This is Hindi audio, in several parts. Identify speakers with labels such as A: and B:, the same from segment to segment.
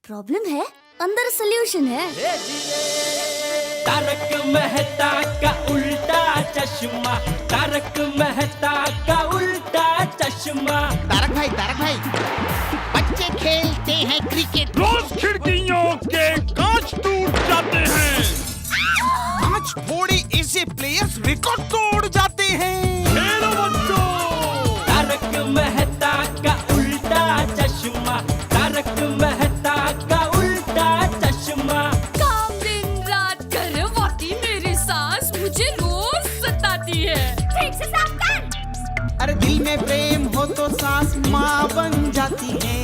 A: प्रॉब्लम है, अंदर सोल्यूशन है।
B: तारक मेहता का उल्टा चश्मा, तारक मेहता का उल्टा चश्मा।
C: तारक भाई, बच्चे खेलते हैं क्रिकेट,
D: रोज खिड़कियों के कांच टूट जाते हैं,
C: कांच फोड़े ऐसे प्लेयर्स रिकॉर्ड तोड़ जाते हैं।
D: खेलो बच्चों।
B: तारक मेहता का उल्टा चश्मा, तारक मेहता का उल्टा चश्मा।
E: काम दिन रात करवाती मेरी सास मुझे रोज सताती है। ठीक से साफ कर।
C: अरे दिल में प्रेम हो तो सास माँ बन जाती है।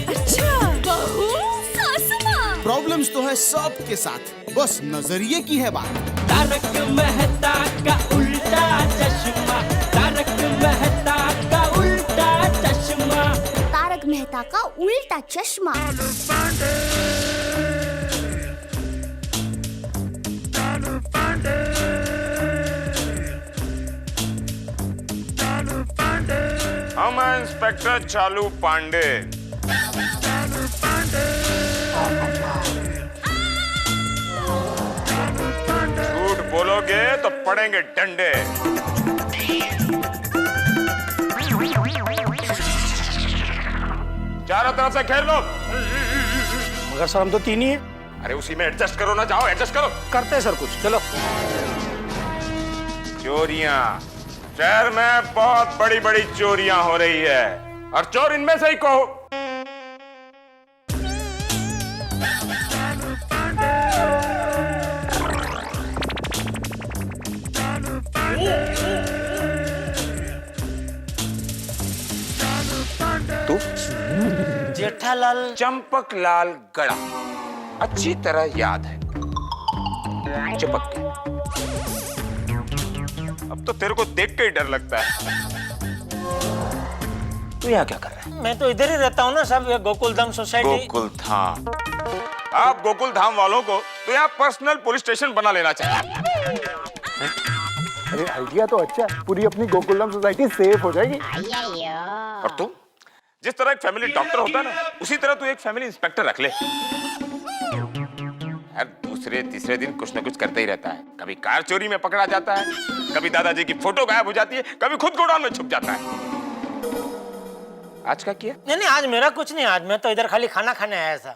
E: अच्छा, बहू सास माँ।
C: प्रॉब्लम्स तो है सबके साथ, बस नजरिए की है बात।
B: तारक मेहता का उल्टा चश्मा, तारक मेहता का उल्टा चश्मा।
A: तारक मेहता का उल्टा चश्मा।
F: हम हैं इंस्पेक्टर चालू पांडे। झूठ बोलोगे तो पड़ेंगे डंडे। चारों तरफ से घेर लो।
D: मगर सर हम तो तीन ही हैं।
F: अरे उसी में एडजस्ट करो ना, जाओ एडजस्ट करो।
D: करते हैं सर कुछ, चलो।
F: चोरियां, शहर में बहुत बड़ी बड़ी चोरियां हो रही है और चोर इनमें से ही को। तू
D: जेठालाल
F: चंपक लाल गड़ा अच्छी तरह याद है, चिपक के। अब तो तेरे को देख के ही डर लगता है। तू यहाँ क्या कर रहा है?
D: मैं तो इधर ही रहता हूँ ना साहब, ये गोकुल धाम सोसाइटी।
F: गोकुल धाम? आप गोकुल धाम वालों को तो यहाँ पर्सनल पुलिस स्टेशन बना लेना चाहिए।
G: अरे आइडिया तो अच्छा है, पूरी अपनी गोकुलधाम सोसाइटी सेफ हो जाएगी।
F: और तू जिस तरह एक फैमिली डॉक्टर होता है ना, उसी तरह तू एक फैमिली इंस्पेक्टर रख ले। हर दूसरे तीसरे दिन कुछ न कुछ करते ही रहता है। कभी कार चोरी में पकड़ा जाता है, कभी दादाजी की फोटो गायब हो जाती है, कभी खुद गोडाउन में छुप जाता है। आज क्या किया?
D: नहीं, आज मेरा कुछ नहीं, आज मैं तो इधर खाली खाना खाने आया था।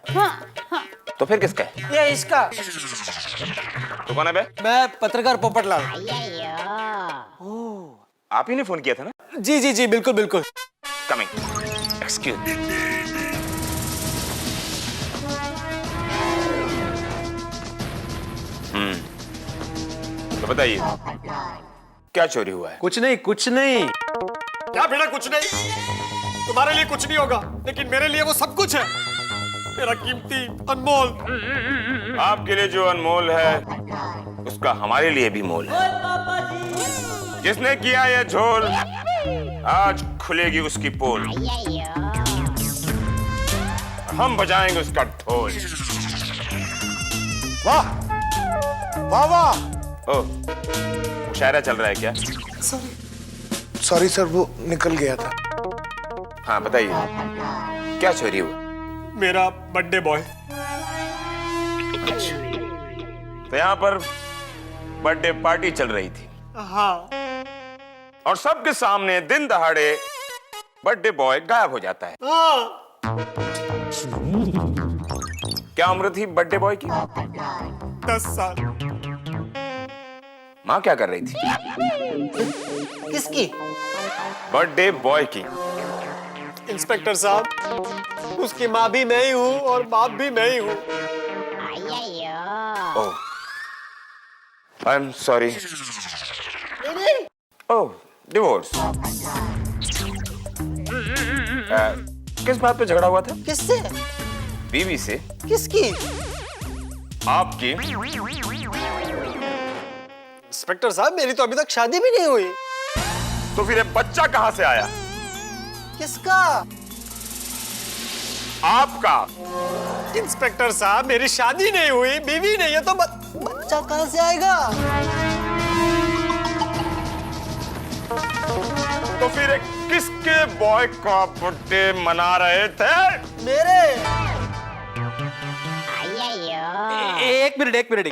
F: तो फिर किसका है?
D: ये इसका।
F: तो कौन है बे?
H: मैं पत्रकार पोपटलाल।
F: आप ही ने फोन किया था ना?
H: जी जी जी, बिल्कुल बिल्कुल।
F: Coming, excuse. तो बताइए क्या चोरी हुआ है?
H: कुछ नहीं, कुछ नहीं।
I: क्या बेटा कुछ नहीं? तुम्हारे लिए कुछ नहीं होगा, लेकिन मेरे लिए वो सब कुछ है। मेरा कीमती अनमोल।
F: आपके लिए जो अनमोल है उसका हमारे लिए भी मोल है। जिसने किया ये झोल, आज खुलेगी उसकी पोल। हम बजाएंगे उसका ढोल।
G: वाह वाह वाह।
F: ओह, मुशायरा चल रहा है क्या?
G: सॉरी सर, वो निकल गया था।
F: हाँ बताइए, क्या चोरी हुआ?
I: मेरा बर्थडे बॉय।
F: तो यहाँ पर बर्थडे पार्टी चल रही थी।
I: हाँ।
F: और सबके सामने दिन दहाड़े बर्थडे बॉय गायब हो जाता है।
I: हाँ।
F: क्या उम्र थी बर्थडे बॉय की?
I: 10 साल।
F: माँ क्या कर रही थी?
D: किसकी?
F: बर्थडे बॉय की।
I: इंस्पेक्टर साहब, उसकी माँ भी मैं ही हूँ और बाप भी मैं ही हूँ।
F: Oh, I am sorry. Oh, divorce. किस बात पे झगड़ा हुआ था?
D: किससे?
F: बीवी से।
D: किसकी?
F: आपकी।
I: इंस्पेक्टर साहब, मेरी तो अभी तक शादी भी नहीं हुई।
F: तो फिर ये बच्चा कहाँ से आया?
D: किसका?
F: आपका।
I: इंस्पेक्टर साहब, मेरी शादी नहीं हुई, बीवी नहीं है, तो
D: बच्चा कहाँ से आएगा?
F: तो फिर किसके बॉय का बर्थडे मना रहे थे?
D: मेरे।
H: एक मिनट।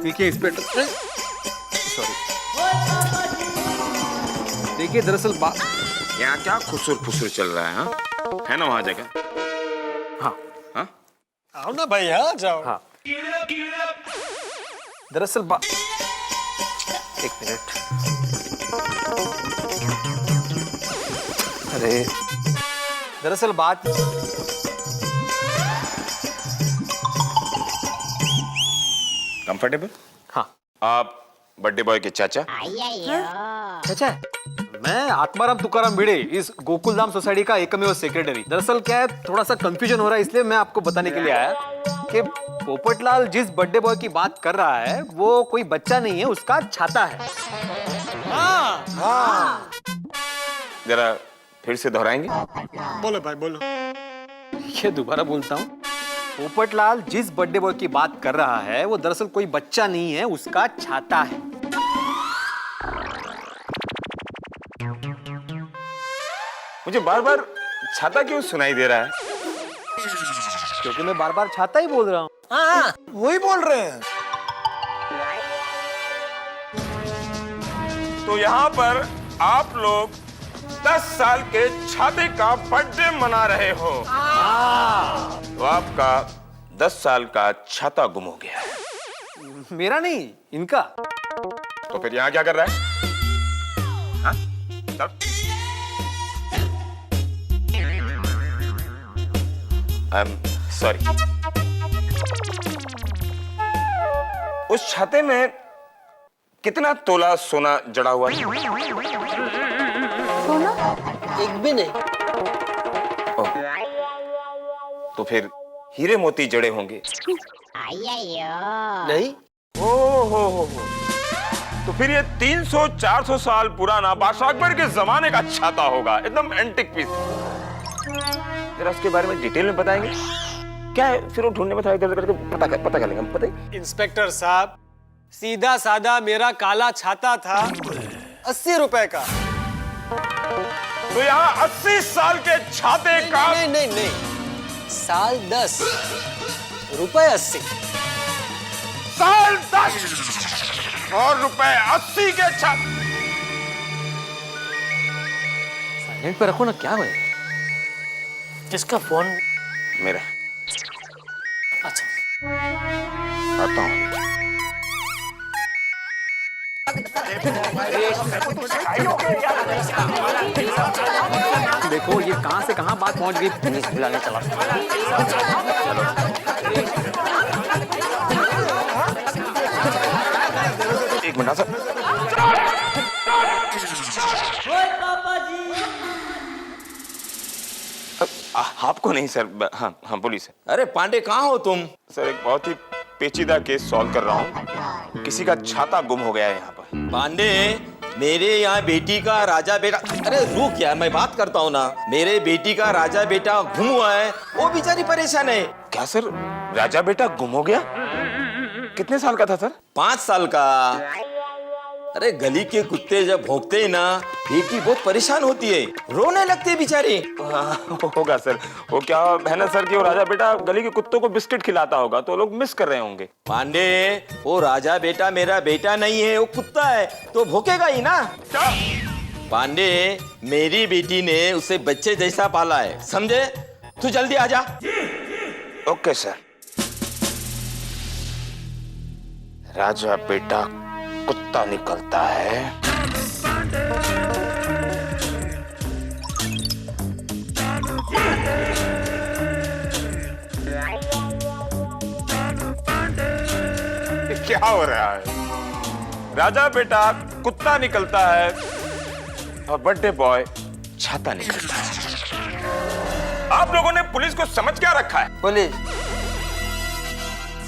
H: देखिए इंस्पेक्टर, सॉरी, देखिए दरअसल
F: यहाँ क्या खुसुर फुसुर चल रहा है? हाँ, है ना वहाँ जगह?
H: हाँ
F: हाँ,
I: आओ ना भाई, आ जाओ।
H: हाँ, दरअसल एक मिनट, अरे दरअसल बात
F: कंफर्टेबल?
H: हाँ।
F: आप बर्थडे बॉय के चाचा?
H: चाचा, मैं आत्माराम तुकाराम भिड़े, इस गोकुलधाम सोसाइटी का एकमेव सेक्रेटरी। दरअसल क्या है, थोड़ा सा कंफ्यूजन हो रहा है, इसलिए मैं आपको बताने के लिए आया कि पोपटलाल जिस बर्थडे बॉय की बात कर रहा है वो कोई बच्चा नहीं है, उसका छाता है।
F: जरा फिर से दोहराएंगे?
I: बोलो भाई, बोलो।
H: ये दोबारा बोलता हूँ, पोपटलाल जिस बर्थडे बॉय की बात कर रहा है वो दरअसल कोई बच्चा नहीं है, उसका छाता है।
F: मुझे बार बार छाता क्यों सुनाई दे रहा है?
H: क्योंकि मैं बार बार छाता ही बोल रहा हूँ।
G: हाँ वही बोल रहे हैं।
F: तो यहाँ पर आप लोग 10 साल के छाते का बर्थडे मना रहे हो। तो आपका 10 साल का छाता गुम हो गया है।
H: मेरा नहीं, इनका।
F: तो फिर यहाँ क्या कर रहा है? हाँ? तब? सॉरी, उस छाते में कितना तोला सोना जड़ा हुआ है?
A: सोना?
G: एक भी नहीं।
F: तो फिर हीरे मोती जड़े होंगे?
G: नहीं।
F: हो। तो फिर ये 300-400 साल पुराना बादशाह अकबर के जमाने का छाता होगा, एकदम एंटिक पीस। जरा उसके बारे में डिटेल में बताएंगे क्या है? फिर वो ढूंढने में थोड़ा इधर करके पता कर लेंगे। बताइए।
I: इंस्पेक्टर साहब, सीधा साधा मेरा काला छाता था 80 रुपए का।
F: तो यहाँ 80 साल के छाते का
G: नहीं, साल 10, रुपए 80।
F: साल 10 और रुपए 80 के छाते।
H: साइलेंट पे रखो ना, क्या हुआ?
D: किसका फोन?
F: मेरा।
D: अच्छा,
F: आता हूँ।
H: देखो ये कहां से कहां बात पहुंच गई। पुलिस बुलाने चला।
F: एक मिनट सर। आपको नहीं सर। हाँ बोलिए सर।
J: अरे पांडे, कहाँ हो तुम?
F: सर एक बहुत ही पेचीदा केस सॉल्व कर रहा हूँ। किसी का छाता गुम हो गया है यहाँ पर।
J: पांडे, मेरे यहाँ बेटी का राजा बेटा, अरे रुक यार, मैं बात करता हूँ ना। मेरे बेटी का राजा बेटा गुम हुआ है, वो बेचारी परेशान है।
F: क्या सर, राजा बेटा गुम हो गया? कितने साल का था सर?
J: 5 साल का। अरे गली के कुत्ते जब भौंकते हैं ना, बेटी बहुत परेशान होती है, रोने लगती है बेचारी।
F: होगा सर। वो क्या है ना सर कि वो राजा बेटा गली के कुत्तों को बिस्किट खिलाता होगा, तो लोग मिस कर रहे होंगे।
J: पांडे, वो राजा बेटा मेरा बेटा नहीं है, वो कुत्ता है, तो भौंकेगा ही ना।
F: क्या?
J: पांडे, मेरी बेटी ने उसे बच्चे जैसा पाला है, समझे? तू जल्दी आजा।
F: Okay sir. राजा बेटा कुत्ता निकलता है। क्या हो रहा है? राजा बेटा कुत्ता निकलता है और बर्थडे बॉय छाता निकलता है। आप लोगों ने पुलिस को समझ क्या रखा है?
G: पुलिस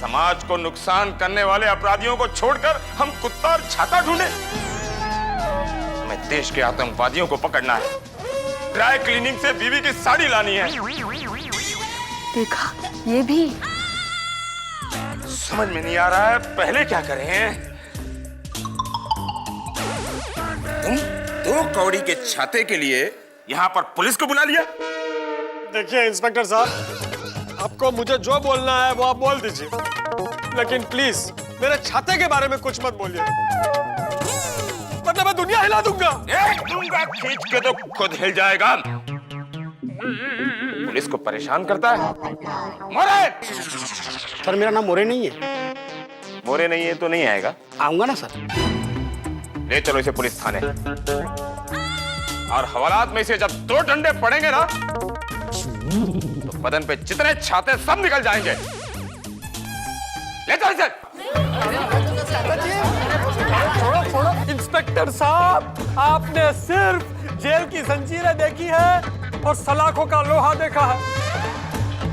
F: समाज को नुकसान करने वाले अपराधियों को छोड़कर हम कुत्ता और छाता ढूंढे? हमें देश के आतंकवादियों को पकड़ना है, ड्राई क्लीनिंग से बीवी की साड़ी लानी है।
A: देखा, ये भी
F: समझ में नहीं आ रहा है पहले क्या करें। तुम 2 कौड़ी के छाते के लिए यहाँ पर पुलिस को बुला लिया?
I: देखिए इंस्पेक्टर साहब, आपको मुझे जो बोलना है वो आप बोल दीजिए, लेकिन प्लीज मेरे छाते के बारे में कुछ मत बोलिए, वरना मैं दुनिया हिला दूंगा।
F: दूंगा खींच के तो खुद हिल जाएगा। पुलिस को परेशान करता है। मोरे!
G: सर मेरा नाम मोरे नहीं है।
F: मोरे नहीं है तो नहीं आएगा।
G: आऊंगा ना सर।
F: ले चलो इसे पुलिस थाने, और हवालात में से जब 2 डंडे पड़ेंगे ना तो बदन पे जितने छाते सब निकल जाएंगे। ले चलो इसे।
I: इंस्पेक्टर साहब, आपने सिर्फ जेल की जंजीरें देखी है और सलाखों का लोहा देखा है,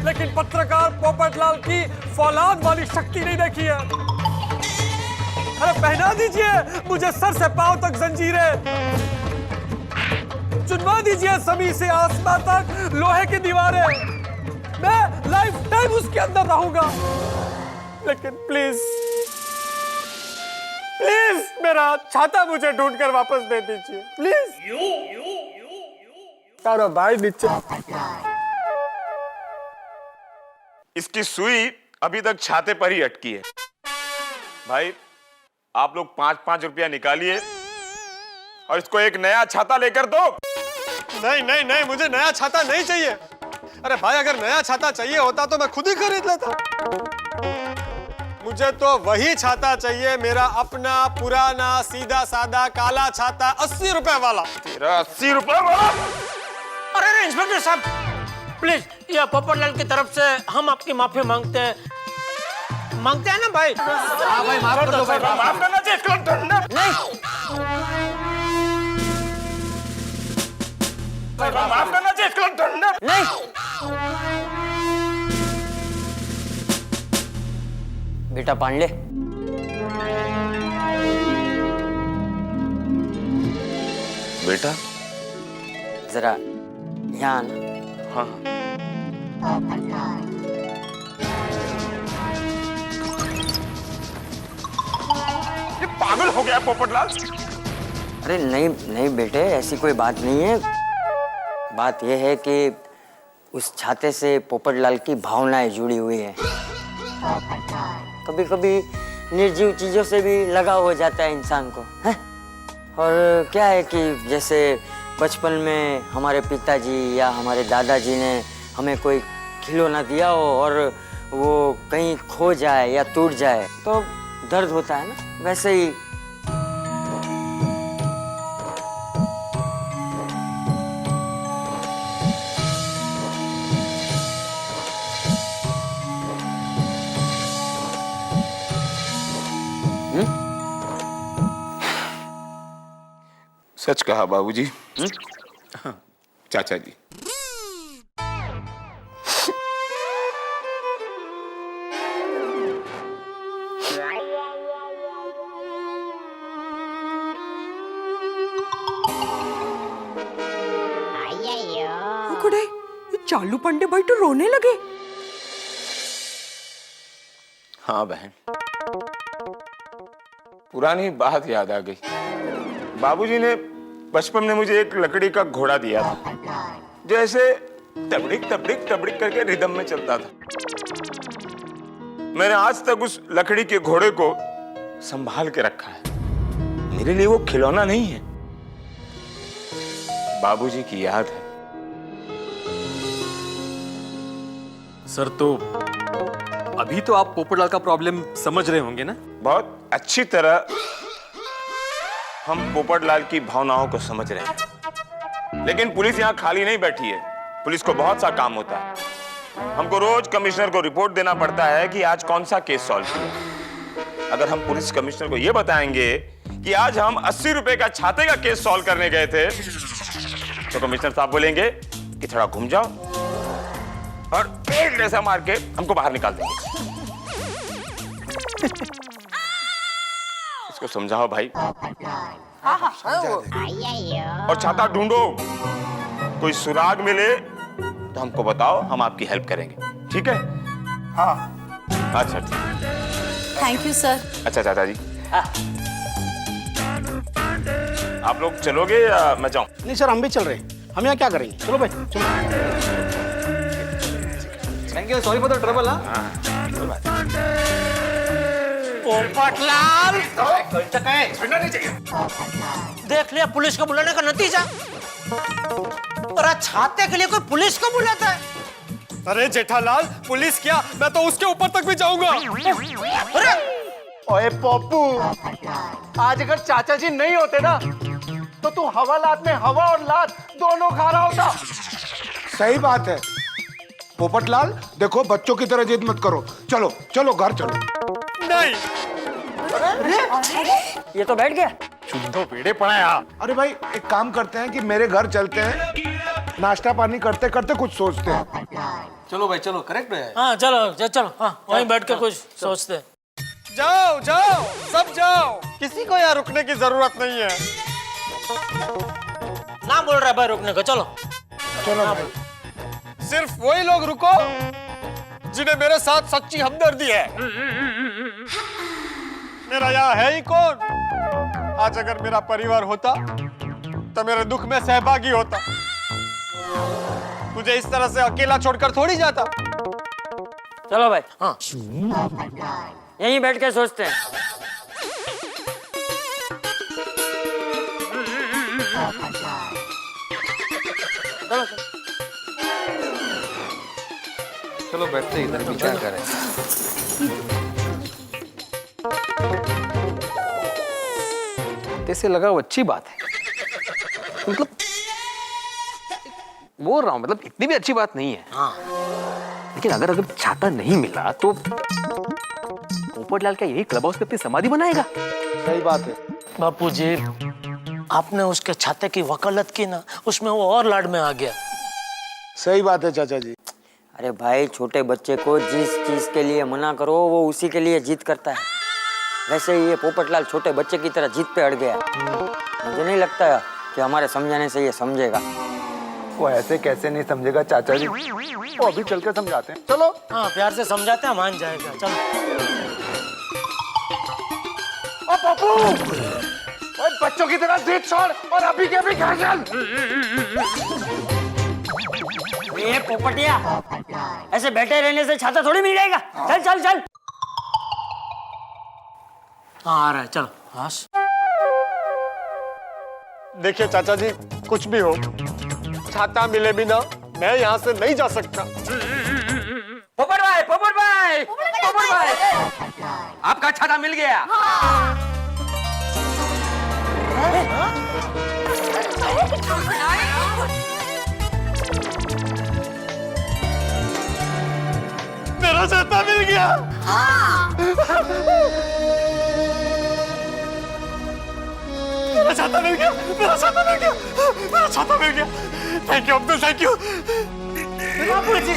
I: लेकिन पत्रकार पोपटलाल की फौलाद वाली शक्ति नहीं देखी है। अरे पहना दीजिए मुझे सर से पांव तक जंजीरें, चुनवा दीजिए जमीन से आसमान तक लोहे की दीवारें, मैं लाइफ टाइम उसके अंदर रहूंगा। लेकिन प्लीज प्लीज मेरा छाता मुझे ढूंढकर वापस दे दीजिए, प्लीज। तारा भाई नीचे।
F: इसकी सुई अभी तक छाते पर ही अटकी है। भाई आप लोग 5-5 रुपया निकालिए और इसको एक नया छाता लेकर दो।
I: नहीं नहीं नहीं, मुझे नया छाता नहीं चाहिए। अरे भाई, अगर नया छाता चाहिए होता तो मैं खुद ही खरीद लेता। मुझे तो वही छाता चाहिए, मेरा अपना पुराना सीधा साधा काला छाता 80 रुपए वाला।
F: तेरा 80 रुपए वाला?
D: अरे इंस्पेक्टर साहब, प्लीज, ये पोपटलाल की तरफ से हम आपकी माफी मांगते हैं ना भाई।
G: हाँ भाई, माफ कर दो भाई।
F: माफ करना चाहिए इसको।
D: नहीं,
F: माफ करना चाहिए इसको।
D: नहीं, बेटा पांडे,
F: बेटा
D: जरा यहाँ आना।
F: हाँ, ये पागल हो गया पोपटलाल।
D: अरे नहीं नहीं बेटे, ऐसी कोई बात नहीं है। बात यह है कि उस छाते से पोपटलाल की भावनाएं जुड़ी हुई है। कभी कभी निर्जीव चीजों से भी लगाव हो जाता है इंसान को, है? और क्या है कि जैसे बचपन में हमारे पिताजी या हमारे दादाजी ने हमें कोई खिलौना दिया हो और वो कहीं खो जाए या टूट जाए तो दर्द होता है ना, वैसे ही
F: सच कहा बाबूजी। चाचा जी,
E: ये चालू पांडे भाई तो रोने लगे।
F: हाँ बहन, पुरानी बात याद आ गई। बाबूजी ने बचपन में मुझे एक लकड़ी का घोड़ा दिया था, जो ऐसे तबड़िक तबड़िक तबड़िक करके रिदम में चलता था। मैंने आज तक उस लकड़ी के घोड़े को संभाल के रखा है। मेरे लिए वो खिलौना नहीं है, बाबूजी की याद है।
H: सर, तो अभी तो आप पोपटलाल का प्रॉब्लम समझ रहे होंगे ना?
F: बहुत अच्छी तरह हम पोपटलाल की भावनाओं को समझ रहे हैं, लेकिन पुलिस यहाँ खाली नहीं बैठी है। पुलिस को बहुत सा काम होता है। हमको रोज कमिश्नर को रिपोर्ट देना पड़ता है कि आज कौन सा केस सॉल्व किया। अगर हम पुलिस कमिश्नर को यह बताएंगे कि आज हम 80 रुपए का छाते का केस सॉल्व करने गए थे, तो कमिश्नर साहब बोलेंगे कि थोड़ा घूम जाओ और एक ऐसा मार के हमको बाहर निकाल देंगे। इसको समझाओ भाई। और छाता ढूंढो, कोई सुराग मिले तो हमको बताओ, हम आपकी हेल्प करेंगे, ठीक है?
G: हाँ।
F: अच्छा ठीक।
E: Thank you sir.
F: अच्छा चाचा जी, आप लोग चलोगे या मैं जाऊं?
G: नहीं सर, हम भी चल रहे हैं। हम यहाँ क्या करेंगे? चलो भाई, चलो।
H: Care, sorry for the trouble. हाँ
C: पोपटलाल
K: देख लिया पुलिस को बुलाने का नतीजा। और छाते के लिए कोई पुलिस को बुलाता है?
I: अरे जेठालाल, पुलिस क्या, मैं तो उसके ऊपर तक भी जाऊंगा।
K: अरे
G: ओए पप्पू, आज अगर चाचा जी नहीं होते ना तो तू हवालात में हवा और लात दोनों खा रहा होता।
C: सही बात है पोपटलाल, देखो बच्चों की तरह जिद मत करो, चलो चलो घर चलो।
I: नहीं,
D: ये तो बैठ गया।
G: तो पेड़े पड़ा है।
C: अरे भाई एक काम करते हैं कि मेरे घर चलते हैं, नाश्ता पानी करते करते कुछ सोचते हैं।
H: चलो भाई चलो, करेक्ट है।
K: हाँ चलो चलो, हाँ वहीं बैठ के कुछ सोचते हैं।
I: जाओ जाओ सब जाओ, किसी को यहाँ रुकने की जरूरत नहीं है।
K: ना बोल रहा है भाई रुकने को, चलो।
C: चलो भाई।
I: सिर्फ वही लोग रुको जिन्हें मेरे साथ सच्ची हमदर्दी है। मेरा यहाँ है ही कौन? आज अगर मेरा परिवार होता तो मेरे दुख में सहभागी होता। तुझे इस तरह से अकेला छोड़कर थोड़ी जाता।
D: चलो भाई,
K: हाँ
D: यहीं बैठ के सोचते हैं।
H: चलो बैठते इधर, विचार करें। ऐसे लगा वो अच्छी बात है, मतलब बोल रहा हूँ, मतलब इतनी भी अच्छी बात नहीं है।
K: हाँ
H: लेकिन अगर छाता नहीं मिला तो पोपटलाल क्या यही क्लब हाउस पे अपनी समाधि बनाएगा?
G: सही बात है
K: बापू जी, आपने उसके छाते की वकालत की ना, उसमें वो और लाड में आ गया।
C: सही बात है चाचा जी।
D: अरे भाई, छोटे बच्चे को जिस चीज के लिए मना करो वो उसी के लिए जिद करता है। वैसे ही ये पोपटलाल छोटे बच्चे की तरह जिद पे अड़ गया। मुझे नहीं लगता कि हमारे समझाने से ये समझेगा।
G: वो ऐसे कैसे नहीं समझेगा चाचा जी, वो अभी चल के समझाते हैं। चलो।
K: हाँ प्यार से समझाते हैं, मान जाएगा। चलो।
G: ओ पप्पू, ओए बच्चों की तरह जिद छोड़ और अभी के अभी घर चल।
D: ये पोपटिया, ऐसे बैठे रहने से छाता थोड़ी मिल जाएगा। चल चल चल।
K: हाँ आ रहा है, चलो। हाँ
I: देखिए चाचा जी, कुछ भी हो, छाता मिले बिना मैं यहाँ से नहीं जा सकता।
F: पोपट भाई, पोपट भाई, पोपट भाई, आपका छाता मिल गया।
I: मेरा छाता मिल गया। मेरा छाता मिल गया, मेरा छाता मिल गया, मेरा छाता मिल गया। Thank you Abdul, thank you. बापू जी,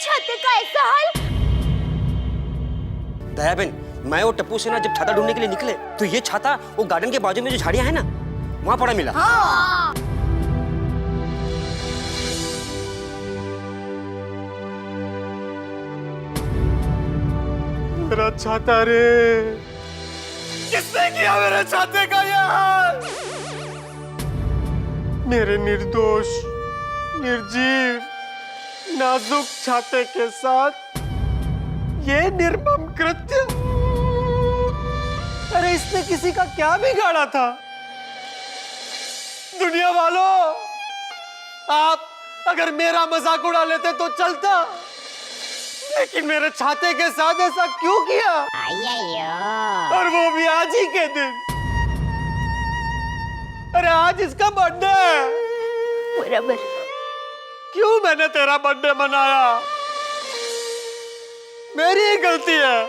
E: छाते का ऐसा हाल।
K: दयाबेन, मैं और टप्पू से ना जब छाता ढूंढने के लिए निकले तो ये छाता वो गार्डन के बाजू में जो झाड़ियां हैं ना, वहां पड़ा मिला।
E: हाँ।
I: मेरा छाता रे, किसने किया मेरे छाते का ये हाल? मेरे निर्दोष, निर्जीव, नाजुक छाते के साथ ये निर्मम कृत्य। अरे इसने किसी का क्या बिगाड़ा था? दुनिया वालों, आप अगर मेरा मजाक उड़ा लेते तो चलता, लेकिन मेरे छाते के साथ ऐसा क्यों किया? और वो भी आज ही के दिन। अरे आज इसका बर्थडे है।
E: बराबर।
I: क्यों मैंने तेरा बर्थडे मनाया? मेरी ही गलती है।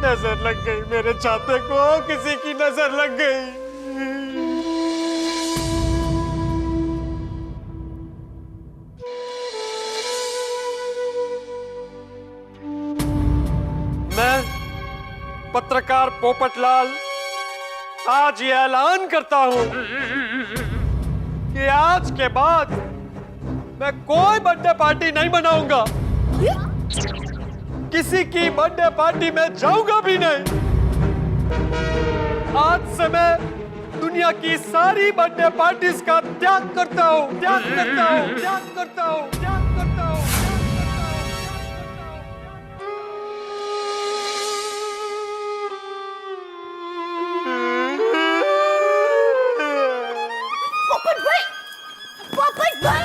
I: नजर लग गई मेरे छाते को, किसी की नजर लग गई। पत्रकार पोपटलाल आज ये ऐलान करता हूं कि आज के बाद मैं कोई बर्थडे पार्टी नहीं मनाऊंगा। किसी की बर्थडे पार्टी में जाऊंगा भी नहीं। आज से मैं दुनिया की सारी बर्थडे पार्टीज का त्याग करता हूं, त्याग करता हूं, त्याग करता हूं, त्याग करता हूं।
A: पोपट भाई, पोपट भाई,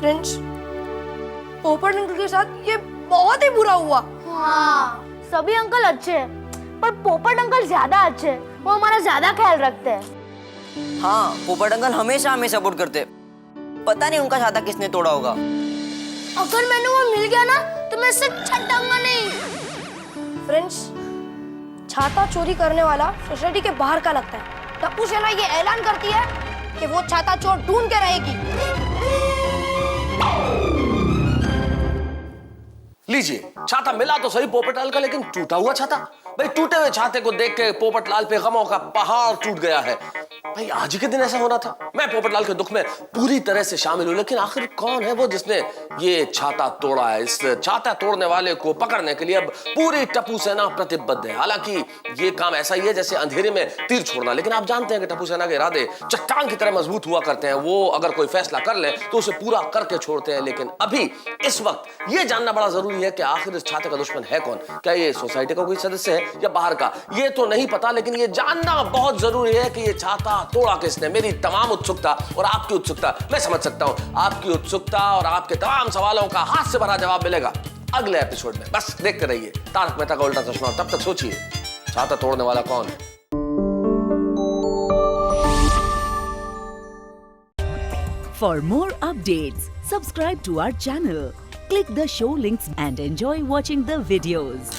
L: फ्रेंड्स, पोपट अंकल के साथ ये बहुत ही बुरा हुआ।
A: हाँ, सभी अंकल अच्छे हैं, पर पोपट अंकल ज्यादा अच्छे हैं। वो हमारा ज्यादा ख्याल रखते हैं।
D: हाँ, पोपट अंकल हमेशा हमें सपोर्ट करते। पता नहीं उनका छाता किसने तोड़ा होगा।
L: अगर मैंने वो मिल गया ना तो मैं इससे छटाऊंगा नहीं। फ्रेंड्स, छाता चोरी करने वाला सोसाइटी के बाहर का लगता है। टप्पू सेना ये ऐलान करती है कि वो छाता चोर ढूंढ के रहेगी।
K: लीजिए, छाता मिला तो सही पोपटलाल का, लेकिन टूटा हुआ छाता। भाई, टूटे हुए छाते को देख के पोपटलाल पे गमों का पहाड़ टूट गया है। भाई, आज ही के दिन ऐसा होना था। मैं पोपटलाल के दुख में पूरी तरह से शामिल हूं, लेकिन आखिर कौन है वो जिसने ये छाता तोड़ा है? इस छाता तोड़ने वाले को पकड़ने के लिए अब पूरी टप्पू सेना प्रतिबद्ध है। हालांकि ये काम ऐसा ही है जैसे अंधेरे में तीर छोड़ना, लेकिन आप जानते हैं कि टप्पू सेना के इरादे चट्टान की तरह मजबूत हुआ करते हैं। वो अगर कोई फैसला कर ले तो उसे पूरा करके छोड़ते हैं। लेकिन अभी इस वक्त ये जानना बड़ा जरूरी है कि आखिर इस छाते का दुश्मन है कौन। क्या ये सोसाइटी का कोई सदस्य है या बाहर का, ये तो नहीं पता, लेकिन ये जानना बहुत जरूरी है कि ये छाता तोड़ा किसने। मेरी तमाम उत्सुकता और आपकी उत्सुकता, मैं समझ सकता हूं आपकी उत्सुकता और आपके तमाम सवालों का हाथ से भरा जवाब मिलेगा अगले एपिसोड में। बस देखते रहिए तारक मेहता का उल्टा चश्मा। तब तक सोचिए, छाता तोड़ने वाला कौन है?
M: For more updates, subscribe to our channel, click the show links and enjoy watching the videos.